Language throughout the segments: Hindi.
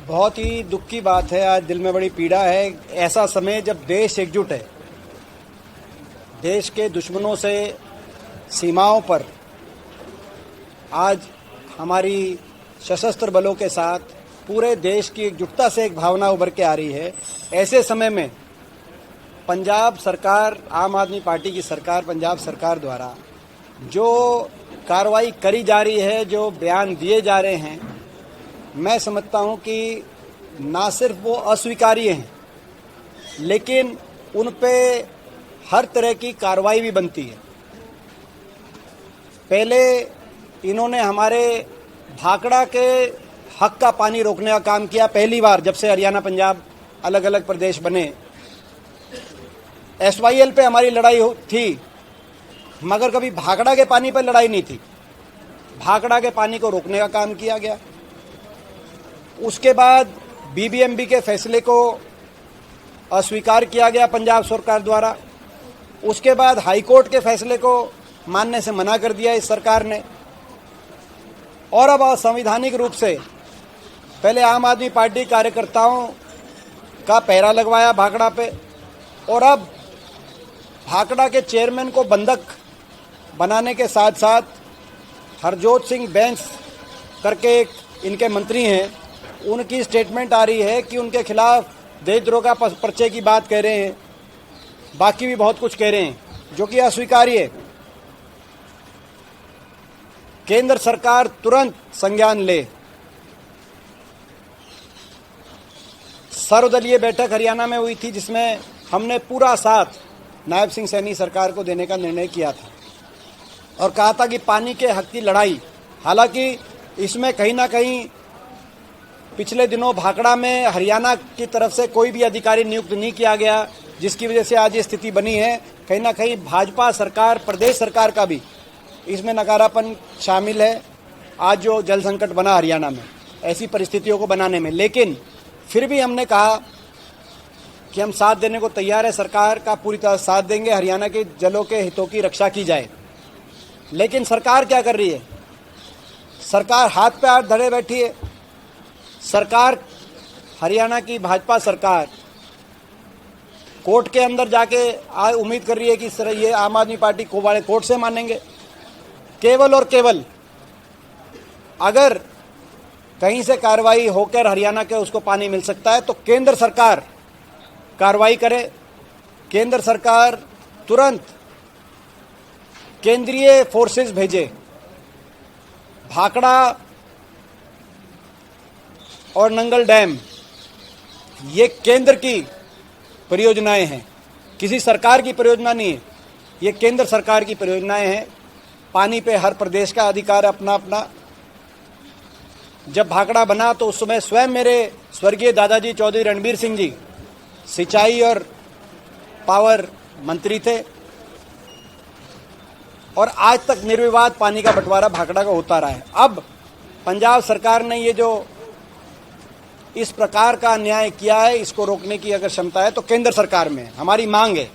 बहुत ही दुख की बात है। आज दिल में बड़ी पीड़ा है। ऐसा समय जब देश एकजुट है, देश के दुश्मनों से सीमाओं पर आज हमारी सशस्त्र बलों के साथ पूरे देश की एकजुटता से एक भावना उभर के आ रही है। ऐसे समय में पंजाब सरकार, आम आदमी पार्टी की सरकार, पंजाब सरकार द्वारा जो कार्रवाई करी जा रही है, जो बयान दिए जा रहे हैं, मैं समझता हूं कि ना सिर्फ वो अस्वीकार्य हैं, लेकिन उन पे हर तरह की कार्रवाई भी बनती है। पहले इन्होंने हमारे भाखड़ा के हक का पानी रोकने का काम किया। पहली बार जब से हरियाणा पंजाब अलग अलग प्रदेश बने, एसवाईएल पे हमारी लड़ाई थी, मगर कभी भाखड़ा के पानी पर लड़ाई नहीं थी। भाखड़ा के पानी को रोकने का काम किया गया। उसके बाद बीबीएमबी के फैसले को अस्वीकार किया गया पंजाब सरकार द्वारा। उसके बाद हाईकोर्ट के फैसले को मानने से मना कर दिया इस सरकार ने। और अब असंवैधानिक रूप से पहले आम आदमी पार्टी कार्यकर्ताओं का पहरा लगवाया भाखड़ा पे, और अब भाखड़ा के चेयरमैन को बंधक बनाने के साथ साथ हरजोत सिंह बैंस करके एक इनके मंत्री हैं, उनकी स्टेटमेंट आ रही है कि उनके खिलाफ देशद्रोह का पर्चे की बात कह रहे हैं, बाकी भी बहुत कुछ कह रहे हैं, जो कि अस्वीकार्य है। केंद्र सरकार तुरंत संज्ञान ले। सर्वदलीय बैठक हरियाणा में हुई थी, जिसमें हमने पूरा साथ नायब सिंह सैनी सरकार को देने का निर्णय किया था और कहा था कि पानी के हक की लड़ाई, हालांकि इसमें कहीं ना कहीं पिछले दिनों भाखड़ा में हरियाणा की तरफ से कोई भी अधिकारी नियुक्त नहीं किया गया, जिसकी वजह से आज ये स्थिति बनी है। कहीं ना कहीं भाजपा सरकार, प्रदेश सरकार का भी इसमें नकारापन शामिल है। आज जो जल संकट बना हरियाणा में, ऐसी परिस्थितियों को बनाने में, लेकिन फिर भी हमने कहा कि हम साथ देने को तैयार है, सरकार का पूरी तरह साथ देंगे, हरियाणा के जलों के हितों की रक्षा की जाए। लेकिन सरकार क्या कर रही है? सरकार हाथ पे हाथ धरे बैठी है। सरकार, हरियाणा की भाजपा सरकार कोर्ट के अंदर जाके आज उम्मीद कर रही है कि ये आम आदमी पार्टी को वाले कोर्ट से मानेंगे। केवल और केवल अगर कहीं से कार्रवाई होकर हरियाणा के उसको पानी मिल सकता है तो केंद्र सरकार कार्रवाई करे। केंद्र सरकार तुरंत केंद्रीय फोर्सेस भेजे। भाखड़ा और नंगल डैम ये केंद्र की परियोजनाएं हैं, किसी सरकार की परियोजना नहीं है, ये केंद्र सरकार की परियोजनाएं हैं। पानी पे हर प्रदेश का अधिकार अपना अपना। जब भाखड़ा बना तो उस समय स्वयं मेरे स्वर्गीय दादाजी चौधरी रणबीर सिंह जी सिंचाई और पावर मंत्री थे, और आज तक निर्विवाद पानी का बंटवारा भाखड़ा का होता रहा है। अब पंजाब सरकार ने ये जो इस प्रकार का अन्याय किया है, इसको रोकने की अगर क्षमता है तो केंद्र सरकार में। हमारी मांग है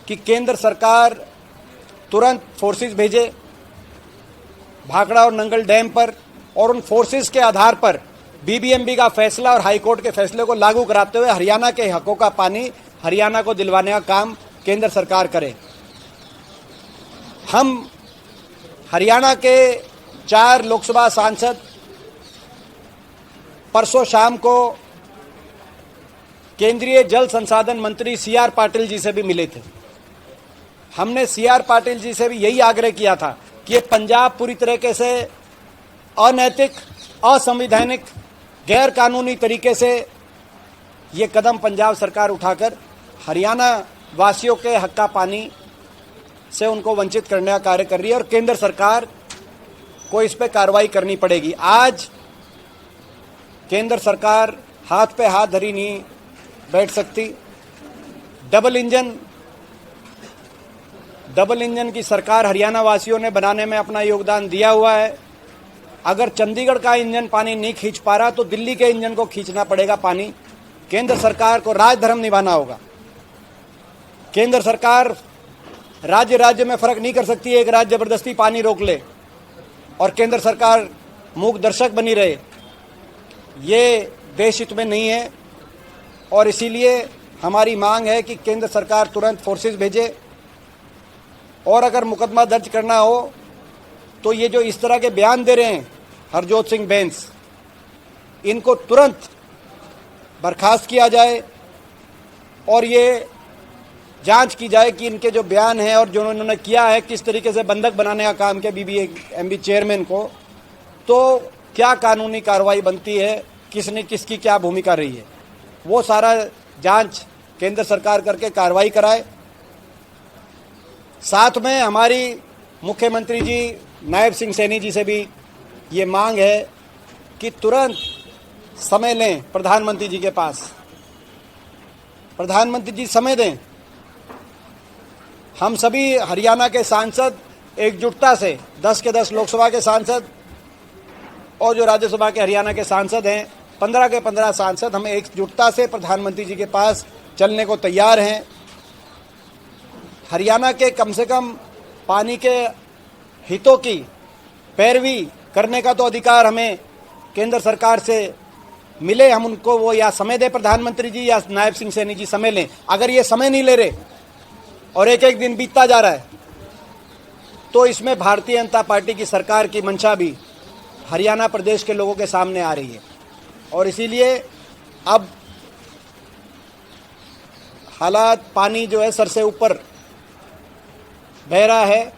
कि केंद्र सरकार तुरंत फोर्सेस भेजे भाखड़ा और नंगल डैम पर, और उन फोर्सेस के आधार पर बीबीएमबी का फैसला और हाईकोर्ट के फैसले को लागू कराते हुए हरियाणा के हकों का पानी हरियाणा को दिलवाने का काम केंद्र सरकार करे। हम हरियाणा के 4 लोकसभा सांसद परसों शाम को केंद्रीय जल संसाधन मंत्री सीआर पाटिल जी से भी मिले थे। हमने सीआर पाटिल जी से भी यही आग्रह किया था कि ये पंजाब पूरी तरीके से अनैतिक, असंवैधानिक, गैर कानूनी तरीके से ये कदम पंजाब सरकार उठाकर हरियाणा वासियों के हक का पानी से उनको वंचित करने का कार्य कर रही है, और केंद्र सरकार को इस पर कार्रवाई करनी पड़ेगी। आज केंद्र सरकार हाथ पे हाथ धरी नहीं बैठ सकती। डबल इंजन की सरकार हरियाणा वासियों ने बनाने में अपना योगदान दिया हुआ है। अगर चंडीगढ़ का इंजन पानी नहीं खींच पा रहा तो दिल्ली के इंजन को खींचना पड़ेगा पानी। केंद्र सरकार को राजधर्म निभाना होगा। केंद्र सरकार राज्य राज्य में फर्क नहीं कर सकती है। एक राज्य जबरदस्ती पानी रोक ले और केंद्र सरकार मूक दर्शक बनी रहे। ये देश हित में नहीं है और इसीलिए हमारी मांग है कि केंद्र सरकार तुरंत फोर्सेस भेजे और अगर मुकदमा दर्ज करना हो तो ये जो इस तरह के बयान दे रहे हैं हरजोत सिंह बैंस, इनको तुरंत बर्खास्त किया जाए और ये जांच की जाए कि इनके जो बयान हैं और जो इन्होंने किया है किस तरीके से बंधक बनाने का काम किया BBMB चेयरमैन को, तो क्या कानूनी कार्रवाई बनती है, किसने किसकी क्या भूमिका रही है, वो सारा जांच केंद्र सरकार करके कार्रवाई कराए। साथ में हमारी मुख्यमंत्री जी नायब सिंह सैनी जी से भी ये मांग है कि तुरंत समय लें प्रधानमंत्री जी के पास, प्रधानमंत्री जी समय दें। हम सभी हरियाणा के सांसद एकजुटता से 10 के 10 लोकसभा के सांसद और जो राज्यसभा के हरियाणा के सांसद हैं 15 के 15 सांसद हम एकजुटता से प्रधानमंत्री जी के पास चलने को तैयार हैं। हरियाणा के कम से कम पानी के हितों की पैरवी करने का तो अधिकार हमें केंद्र सरकार से मिले, हम उनको वो या समय दे प्रधानमंत्री जी या नायब सिंह सैनी जी समय लें। अगर ये समय नहीं ले रहे और एक एक दिन बीतता जा रहा है तो इसमें भारतीय जनता पार्टी की सरकार की मंशा भी हरियाणा प्रदेश के लोगों के सामने आ रही है और इसीलिए अब हालात पानी जो है सर से ऊपर बह रहा है।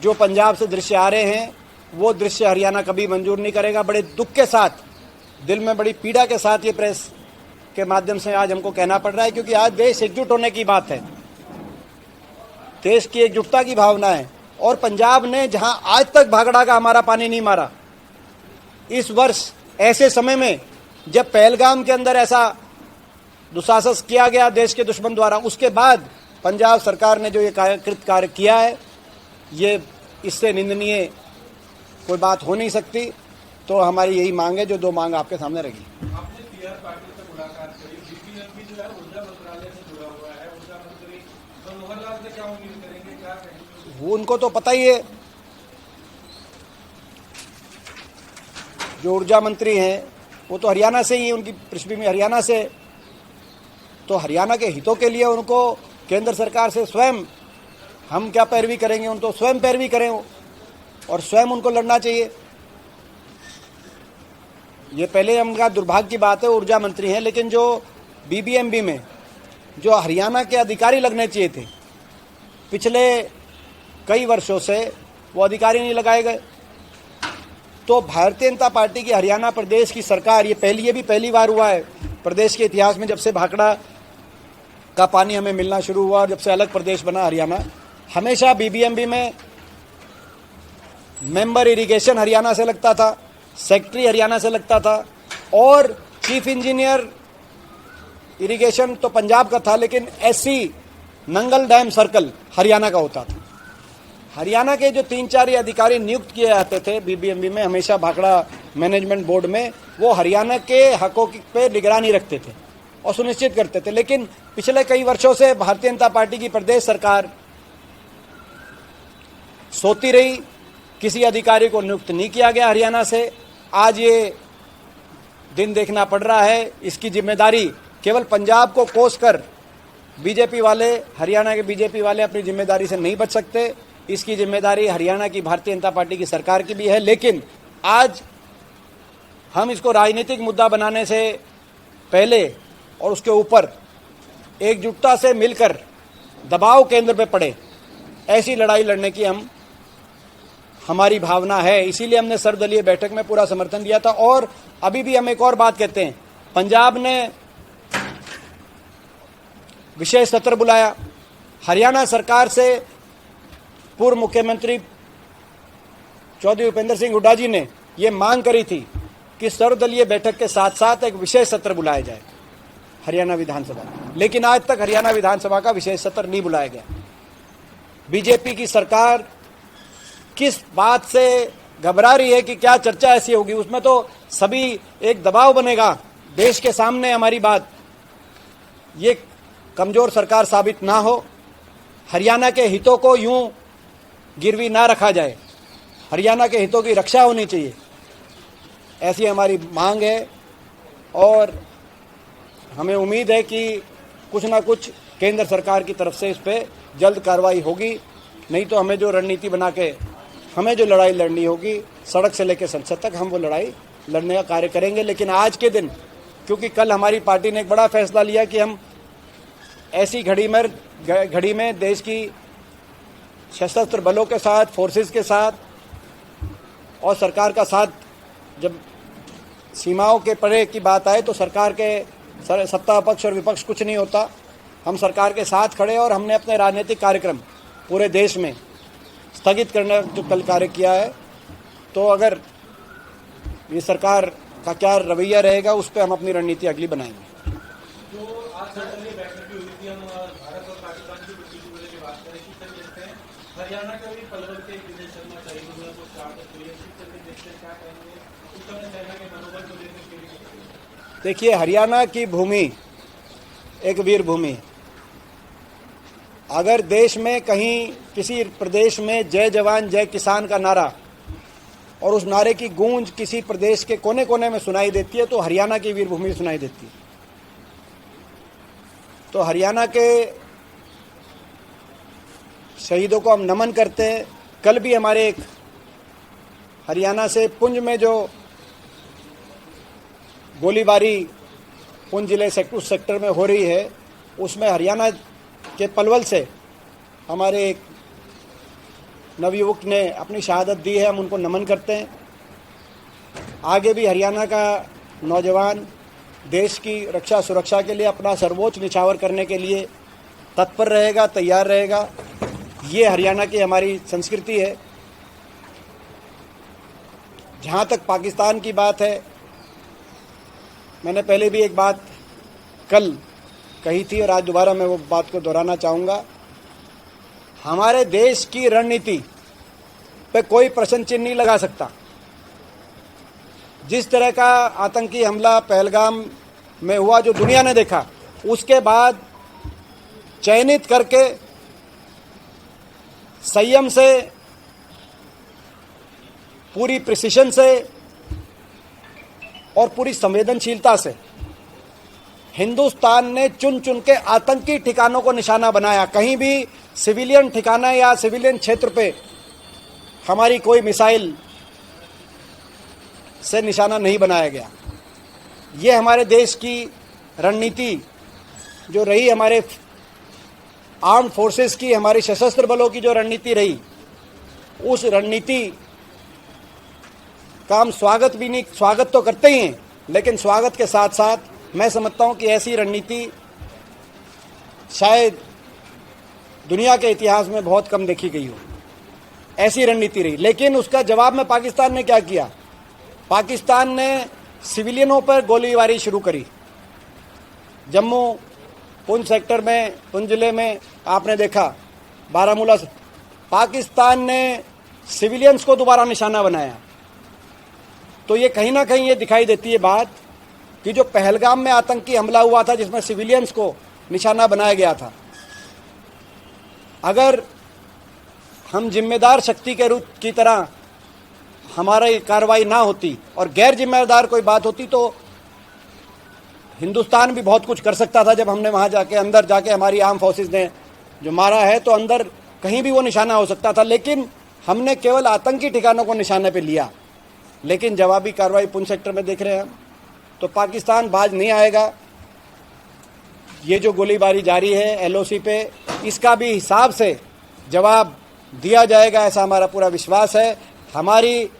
जो पंजाब से दृश्य आ रहे हैं वो दृश्य हरियाणा कभी मंजूर नहीं करेगा। बड़े दुख के साथ, दिल में बड़ी पीड़ा के साथ ये प्रेस के माध्यम से आज हमको कहना पड़ रहा है, क्योंकि आज देश एकजुट होने की बात है, देश की एकजुटता की भावना है। और पंजाब ने जहां आज तक भागड़ा का हमारा पानी नहीं मारा, इस वर्ष ऐसे समय में जब पहलगाम के अंदर ऐसा दुस्साहस किया गया देश के दुश्मन द्वारा, उसके बाद पंजाब सरकार ने जो ये कृत कार्य किया है, ये इससे निंदनीय कोई बात हो नहीं सकती। तो हमारी यही मांग है, जो 2 मांग आपके सामने रखी। आपने PR पाटिल से मुलाकात करी, BBMB जो है ऊर्जा मंत्रालय से जुड़ा हुआ है, ऊर्जा मंत्री मनोहर लाल से क्या उम्मीद करेंगे, क्या कहेंगे? वो उनको तो पता ही है, जो ऊर्जा मंत्री हैं वो तो हरियाणा से ही, उनकी पृष्ठभूमि हरियाणा से, तो हरियाणा के हितों के लिए उनको केंद्र सरकार से स्वयं हम क्या पैरवी करेंगे, उनको स्वयं पैरवी करें और स्वयं उनको लड़ना चाहिए। ये पहले उनका दुर्भाग्य की बात है, ऊर्जा मंत्री हैं, लेकिन जो BBMB में जो हरियाणा के अधिकारी लगने चाहिए थे, पिछले कई वर्षों से वो अधिकारी नहीं लगाए गए। तो भारतीय जनता पार्टी की हरियाणा प्रदेश की सरकार, ये भी पहली बार हुआ है प्रदेश के इतिहास में, जब से भाखड़ा का पानी हमें मिलना शुरू हुआ और जब से अलग प्रदेश बना हरियाणा, हमेशा BBMB में मेंबर इरिगेशन हरियाणा से लगता था, सेक्रेटरी हरियाणा से लगता था और चीफ इंजीनियर इरिगेशन तो पंजाब का था, लेकिन SC Nangal dam circle Haryana का होता था। हरियाणा के जो 3-4 अधिकारी नियुक्त किए जाते थे BBMB में, हमेशा भाखड़ा मैनेजमेंट बोर्ड में, वो हरियाणा के हकों पे निगरानी रखते थे और सुनिश्चित करते थे। लेकिन पिछले कई वर्षों से भारतीय जनता पार्टी की प्रदेश सरकार सोती रही, किसी अधिकारी को नियुक्त नहीं किया गया हरियाणा से। आज ये दिन देखना पड़ रहा है। इसकी जिम्मेदारी केवल पंजाब को कोस कर बीजेपी वाले, हरियाणा के बीजेपी वाले अपनी जिम्मेदारी से नहीं बच सकते। इसकी जिम्मेदारी हरियाणा की भारतीय जनता पार्टी की सरकार की भी है। लेकिन आज हम इसको राजनीतिक मुद्दा बनाने से पहले और उसके ऊपर एकजुटता से मिलकर दबाव केंद्र पे पड़े, ऐसी लड़ाई लड़ने की हमारी भावना है। इसीलिए हमने सर्वदलीय बैठक में पूरा समर्थन दिया था। और अभी भी हम एक और बात कहते हैं, पंजाब ने विशेष सत्र बुलाया, हरियाणा सरकार से पूर्व मुख्यमंत्री चौधरी भूपेंद्र सिंह हुड्डा जी ने ये मांग करी थी कि सर्वदलीय बैठक के साथ साथ एक विशेष सत्र बुलाया जाए हरियाणा विधानसभा, लेकिन आज तक हरियाणा विधानसभा का विशेष सत्र नहीं बुलाया गया। बीजेपी की सरकार किस बात से घबरा रही है कि क्या चर्चा ऐसी होगी, उसमें तो सभी एक दबाव बनेगा देश के सामने हमारी बात ये कमजोर सरकार साबित ना हो, हरियाणा के हितों को यूं गिरवी ना रखा जाए, हरियाणा के हितों की रक्षा होनी चाहिए, ऐसी हमारी मांग है। और हमें उम्मीद है कि कुछ ना कुछ केंद्र सरकार की तरफ से इस पर जल्द कार्रवाई होगी। नहीं तो हमें जो रणनीति बना के हमें जो लड़ाई लड़नी होगी सड़क से लेकर संसद तक, हम वो लड़ाई लड़ने का कार्य करेंगे। लेकिन आज के दिन, क्योंकि कल हमारी पार्टी ने एक बड़ा फैसला लिया कि हम ऐसी घड़ी में देश की सशस्त्र बलों के साथ, फोर्सेस के साथ और सरकार का साथ, जब सीमाओं के परे की बात आए तो सरकार के सत्ता पक्ष और विपक्ष कुछ नहीं होता। हम सरकार के साथ खड़े और हमने अपने राजनीतिक कार्यक्रम पूरे देश में स्थगित करने जो कल कार्य किया है। तो अगर ये सरकार का क्या रवैया रहेगा उस पर हम अपनी रणनीति अगली बनाएंगे। जो आज सर्वदलीय बैठक भी हुई थी, हम भारत और पाकिस्तान की प्रतिनिधियों की बात करें, किस तरह देखते हैं हरियाणा का भी पलवल के विजय शर्मा चाहिए को स्टार्ट किस तरह देखते हैं, क्या कहेंगे उस समय सेना के मनोबल को लेकर के लिए? देखिए, हरियाणा की भूमि एक वीर भूमि है। अगर देश में कहीं किसी प्रदेश में जय जवान जय किसान का नारा और उस नारे की गूंज किसी प्रदेश के कोने कोने में सुनाई देती है तो हरियाणा की वीरभूमि सुनाई देती है। तो हरियाणा के शहीदों को हम नमन करते हैं। कल भी हमारे एक हरियाणा से पुंछ में जो गोलीबारी पुंछ जिले उस सेक्टर में हो रही है, उसमें हरियाणा के पलवल से हमारे एक नवयुवक ने अपनी शहादत दी है, हम उनको नमन करते हैं। आगे भी हरियाणा का नौजवान देश की रक्षा सुरक्षा के लिए अपना सर्वोच्च निछावर करने के लिए तत्पर रहेगा, तैयार रहेगा। ये हरियाणा की हमारी संस्कृति है। जहाँ तक पाकिस्तान की बात है, मैंने पहले भी एक बात कल कही थी और आज दोबारा मैं वो बात को दोहराना चाहूँगा। हमारे देश की रणनीति पे कोई प्रश्न चिन्ह नहीं लगा सकता। जिस तरह का आतंकी हमला पहलगाम में हुआ जो दुनिया ने देखा, उसके बाद चयनित करके संयम से, पूरी प्रिसिशन से और पूरी संवेदनशीलता से हिंदुस्तान ने चुन चुन के आतंकी ठिकानों को निशाना बनाया। कहीं भी सिविलियन ठिकाना या सिविलियन क्षेत्र पे हमारी कोई मिसाइल से निशाना नहीं बनाया गया। ये हमारे देश की रणनीति जो रही, हमारे आर्म्ड फोर्सेस की, हमारी सशस्त्र बलों की जो रणनीति रही, उस रणनीति का हम स्वागत तो करते ही हैं, लेकिन स्वागत के साथ साथ मैं समझता हूं कि ऐसी रणनीति शायद दुनिया के इतिहास में बहुत कम देखी गई हो। ऐसी रणनीति रही, लेकिन उसका जवाब में पाकिस्तान ने क्या किया? पाकिस्तान ने सिविलियनों पर गोलीबारी शुरू करी। जम्मू पुंछ सेक्टर में, पुंछ जिले में आपने देखा, बारामूला से पाकिस्तान ने सिविलियंस को दोबारा निशाना बनाया। तो ये कहीं ना कहीं ये दिखाई देती है बात कि जो पहलगाम में आतंकी हमला हुआ था जिसमें सिविलियंस को निशाना बनाया गया था, अगर हम जिम्मेदार शक्ति के रूप की तरह हमारी कार्रवाई ना होती और गैर जिम्मेदार कोई बात होती तो हिंदुस्तान भी बहुत कुछ कर सकता था। जब हमने वहाँ जाके अंदर जाके हमारी आर्म फोर्सेस ने जो मारा है तो अंदर कहीं भी वो निशाना हो सकता था, लेकिन हमने केवल आतंकी ठिकानों को निशाने पे लिया। लेकिन जवाबी कार्रवाई पुंछ सेक्टर में देख रहे हैं हम, तो पाकिस्तान बाज नहीं आएगा। ये जो गोलीबारी जारी है एलओसी पे, इसका भी हिसाब से जवाब दिया जाएगा, ऐसा हमारा पूरा विश्वास है। हमारी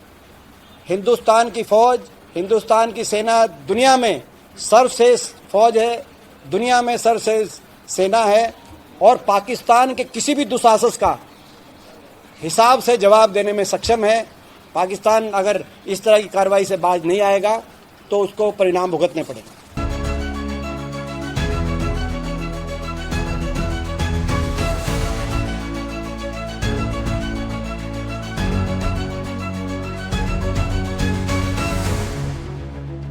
हिंदुस्तान की फौज, हिंदुस्तान की सेना दुनिया में सर्वश्रेष्ठ फौज है, दुनिया में सर्वश्रेष्ठ सेना है और पाकिस्तान के किसी भी दुस्साहस का हिसाब से जवाब देने में सक्षम है। पाकिस्तान अगर इस तरह की कार्रवाई से बाज नहीं आएगा तो उसको परिणाम भुगतने पड़ेंगे।